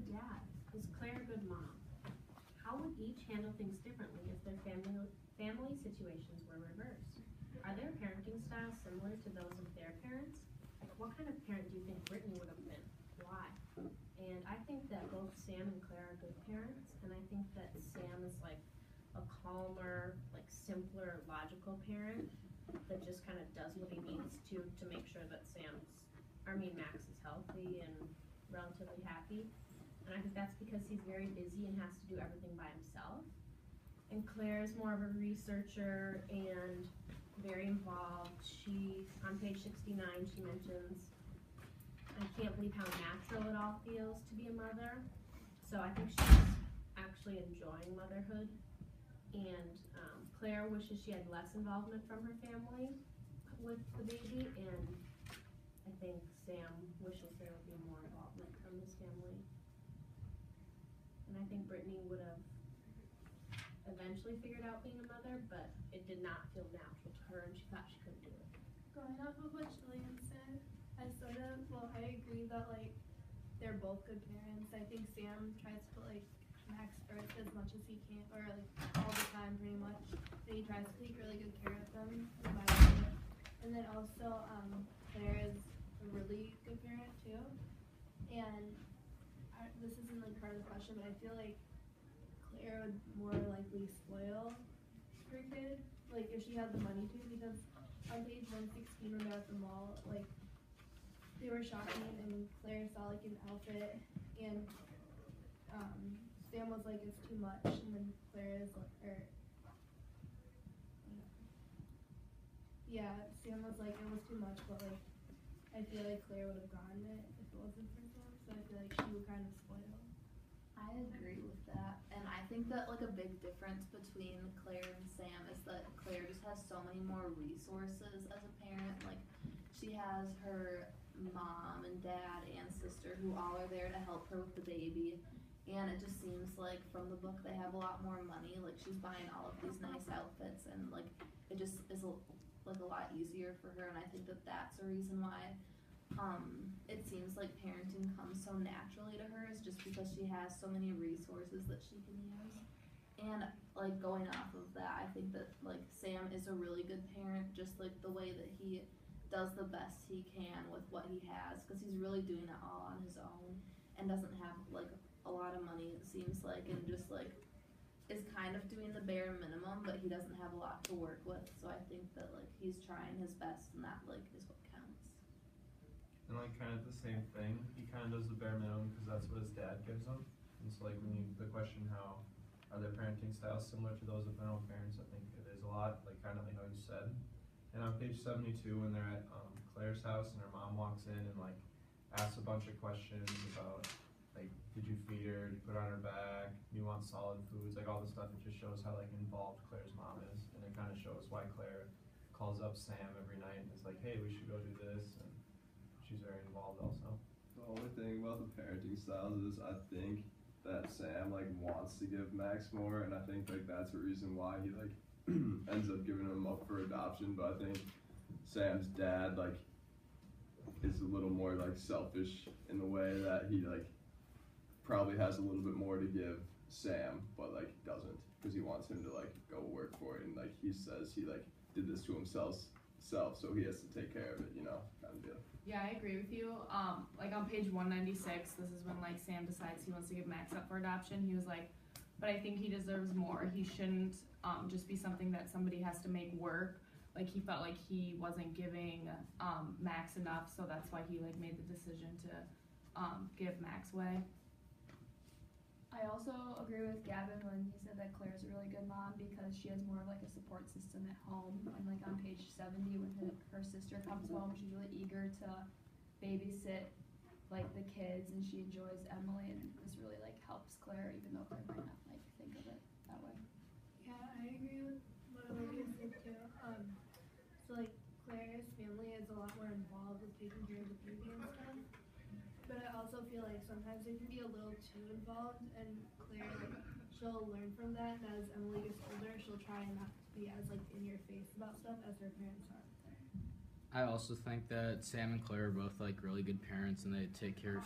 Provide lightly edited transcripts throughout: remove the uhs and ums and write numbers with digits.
good dad? Is Claire a good mom? How would each handle things differently if their family situations were reversed? Are their parenting styles similar to those of their parents? What kind of parent do you think Brittany would have been? Why? And I think that both Sam and Claire are good parents, and I think that Sam is like a calmer, like simpler, logical parent that just kind of does what he needs to make sure that Max is healthy and relatively happy. And I think that's because he's very busy and has to do everything by himself. And Claire is more of a researcher and very involved. On page 69, she mentions, I can't believe how natural it all feels to be a mother. So I think she's actually enjoying motherhood. And Claire wishes she had less involvement from her family with the baby, and I think Sam wishes there would be more involvement from his family. And I think Brittany would have eventually figured out being a mother, but it did not feel natural to her, and she thought she couldn't do it. Going off of what Jillian said, I agree that like they're both good parents. I think Sam tries to put like Max first as much as he can, or like all the time pretty much. And he tries to take really good care of them, in my opinion. And then also Claire is a really good parent too. And this isn't like part of the question, but I feel like Claire would more likely spoil her kid, like if she had the money to, because on page 116 when they're at the mall, like they were shopping and Claire saw like an outfit and Sam was like, it's too much, and then Claire is like, Sam was like, it was too much, but like I feel like Claire would have gotten it if it wasn't for Sam, so I feel like she would kind of spoil. I agree with that, and I think that like a big difference between Claire and Sam is that Claire just has so many more resources as a parent. Like she has her mom and dad and sister who all are there to help her with the baby, and it just seems like from the book they have a lot more money. Like she's buying all of these nice outfits, and like it just is like a lot easier for her, and I think that that's a reason why it seems like parenting comes so naturally to her, is just because she has so many resources that she can use. And like going off of that, I think that like Sam is a really good parent, just like the way that he does the best he can with what he has, because he's really doing it all on his own and doesn't have like a lot of money, it seems like, and just like is kind of doing the bare minimum, but he doesn't have a lot to work with. So I think that like he's trying his best, and that like is what counts. And like kind of the same thing, he kind of does the bare minimum because that's what his dad gives him. And so like the question, how are their parenting styles similar to those of their own parents, I think it is a lot, like kind of like how you said. And on page 72, when they're at Claire's house and her mom walks in and like asks a bunch of questions about like, did you feed her, did you put her on her back, do you want solid foods, like all this stuff, it just shows how like involved Claire's mom is. And it kind of shows why Claire calls up Sam every night and is like, hey, we should go do this, and she's very involved also. The only thing about the parenting styles is I think that Sam like wants to give Max more, and I think like that's the reason why he like ends up giving him up for adoption. But I think Sam's dad like is a little more like selfish in the way that he like probably has a little bit more to give Sam, but like doesn't, because he wants him to like go work for it, and like he says he like did this to himself, so he has to take care of it, you know, kind of deal. Yeah, I agree with you. Like on page 196, this is when like Sam decides he wants to give Max up for adoption. He was like, but I think he deserves more. He shouldn't just be something that somebody has to make work. Like he felt like he wasn't giving Max enough, so that's why he like made the decision to give Max away. I also agree with Gavin when he said that Claire's a really good mom because she has more of like a support system at home. And like on page 70 when her sister comes home, she's really eager to babysit like the kids, and she enjoys Emily, and this really like helps Claire, even though Claire might not like think of it that way. Yeah, I agree with what Olivia said too. So like Claire's family is a lot more involved with taking care of the baby and stuff. But I also feel like sometimes they can be a little too involved, and Claire, like, she'll learn from that, and as Emily gets older, she'll try not to be as like in your face about stuff as her parents are. I also think that Sam and Claire are both like really good parents, and they take care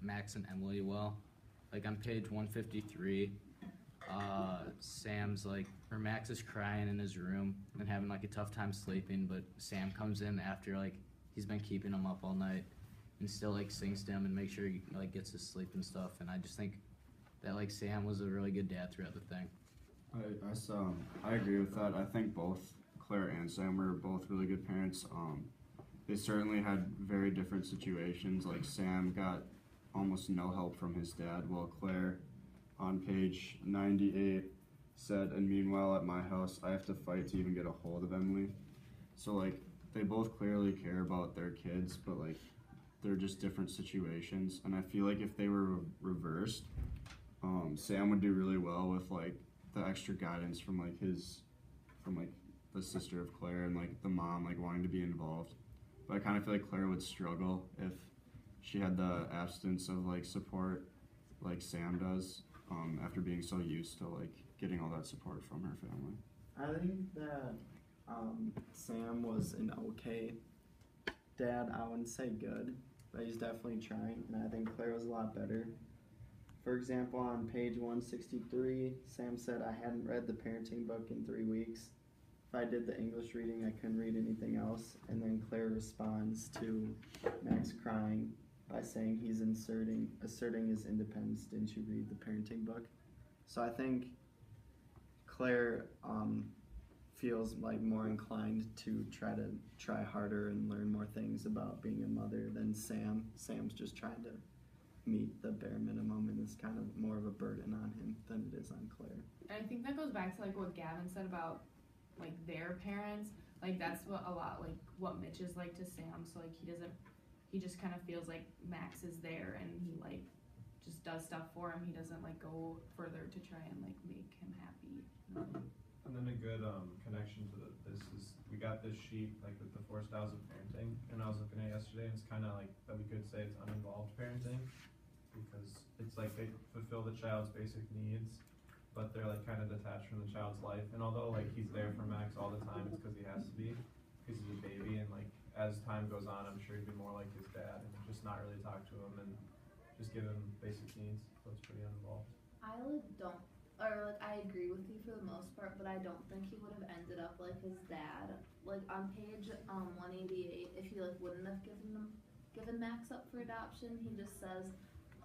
Max and Emily well. Like on page 153, Max is crying in his room and having like a tough time sleeping, but Sam comes in after like he's been keeping him up all night and still like sings to him and makes sure he like gets his sleep and stuff. And I just think that like Sam was a really good dad throughout the thing. I agree with that. I think both Claire and Sam were both really good parents. They certainly had very different situations. Like Sam got almost no help from his dad, while Claire, on page 98, said, "And meanwhile at my house, I have to fight to even get a hold of Emily." So like they both clearly care about their kids, but like they're just different situations. And I feel like if they were reversed, Sam would do really well with like the extra guidance from the sister of Claire and like the mom like wanting to be involved. But I kind of feel like Claire would struggle if she had the absence of like support like Sam does, after being so used to like getting all that support from her family. I think that Sam was an okay dad. I wouldn't say good, but he's definitely trying, and I think Claire was a lot better. For example, on page 163, Sam said, "I hadn't read the parenting book in 3 weeks. If I did the English reading, I couldn't read anything else." And then Claire responds to Max crying by saying he's asserting his independence. "Didn't you read the parenting book?" So I think Claire feels like more inclined to try harder and learn more things about being a mother than Sam. Sam's just trying to meet the bare minimum, and it's kind of more of a burden on him than it is on Claire. And I think that goes back to like what Gavin said about like their parents. Like that's what Mitch is like to Sam. So like he just kind of feels like Max is there and he like just does stuff for him. He doesn't like go further to try and like make him happy. And then a good connection to this is we got this sheet like with the 4 styles of parenting, and I was looking at it yesterday, and it's kind of like that we could say it's uninvolved parenting, because it's like they fulfill the child's basic needs, but they're like kind of detached from the child's life. And although like he's there for Max all the time, it's because he has to be, because he's a baby, and like as time goes on, I'm sure he'd be more like his dad and just not really talk to him and just give him basic needs. So it's pretty uninvolved. I agree with you for the most part, but I don't think he would have ended up like his dad. Like on page 188, if he like wouldn't have given Max up for adoption, he just says,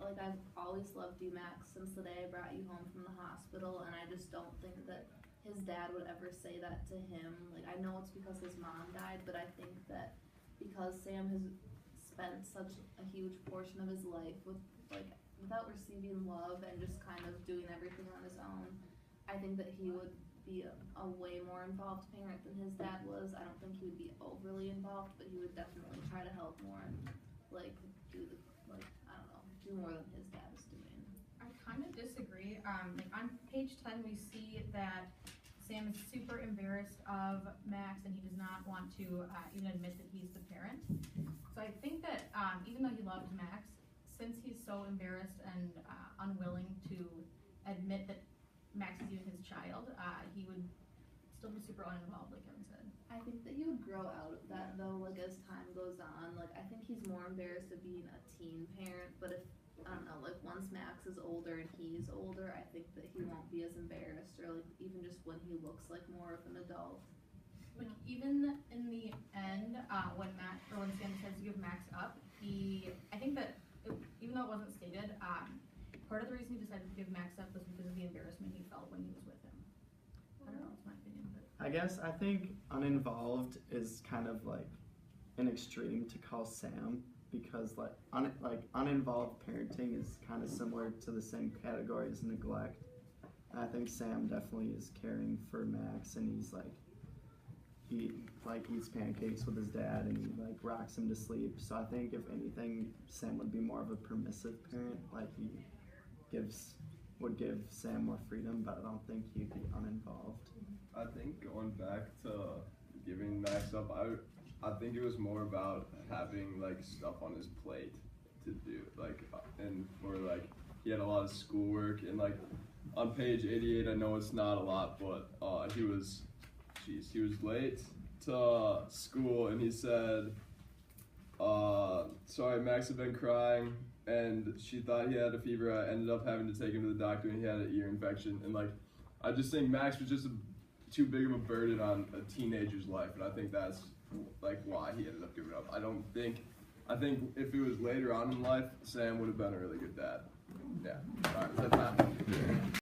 like, "I've always loved you, Max, since the day I brought you home from the hospital," and I just don't think that his dad would ever say that to him. Like, I know it's because his mom died, but I think that because Sam has spent such a huge portion of his life without receiving love and just kind of doing everything on his own, I think that he would be a way more involved parent than his dad was. I don't think he would be overly involved, but he would definitely try to help more and do more than his dad was doing. I kind of disagree. Like on page 10, we see that Sam is super embarrassed of Max, and he does not want to even admit that he's the parent. So I think that even though he loves Max, since he's so embarrassed and unwilling to admit that Max is even his child, he would still be super uninvolved, like Kevin said. I think that he would grow out of that though, like as time goes on. Like I think he's more embarrassed of being a teen parent, but if I don't know, like once Max is older and he's older, I think that he won't be as embarrassed, or like even just when he looks like more of an adult. Like even in the end, when Sam decides to give Max up, I think that even though it wasn't stated, part of the reason he decided to give Max up was because of the embarrassment he felt when he was with him. I don't know, it's my opinion, but I guess I think uninvolved is kind of like an extreme to call Sam, because like uninvolved parenting is kind of similar to the same category as neglect. And I think Sam definitely is caring for Max, and he eats pancakes with his dad, and he like rocks him to sleep. So I think if anything, Sam would be more of a permissive parent. Like he would give Sam more freedom, but I don't think he'd be uninvolved. I think going back to giving Max up, I think it was more about having like stuff on his plate to do, and where like he had a lot of schoolwork, and like on page 88, I know it's not a lot, but he was late to school, and he said, "Sorry, Max had been crying, and she thought he had a fever. I ended up having to take him to the doctor, and he had an ear infection. And like, I just think Max was just too big of a burden on a teenager's life, and I think that's like why he ended up giving up. I think if it was later on in life, Sam would have been a really good dad. Yeah. All right, that's time.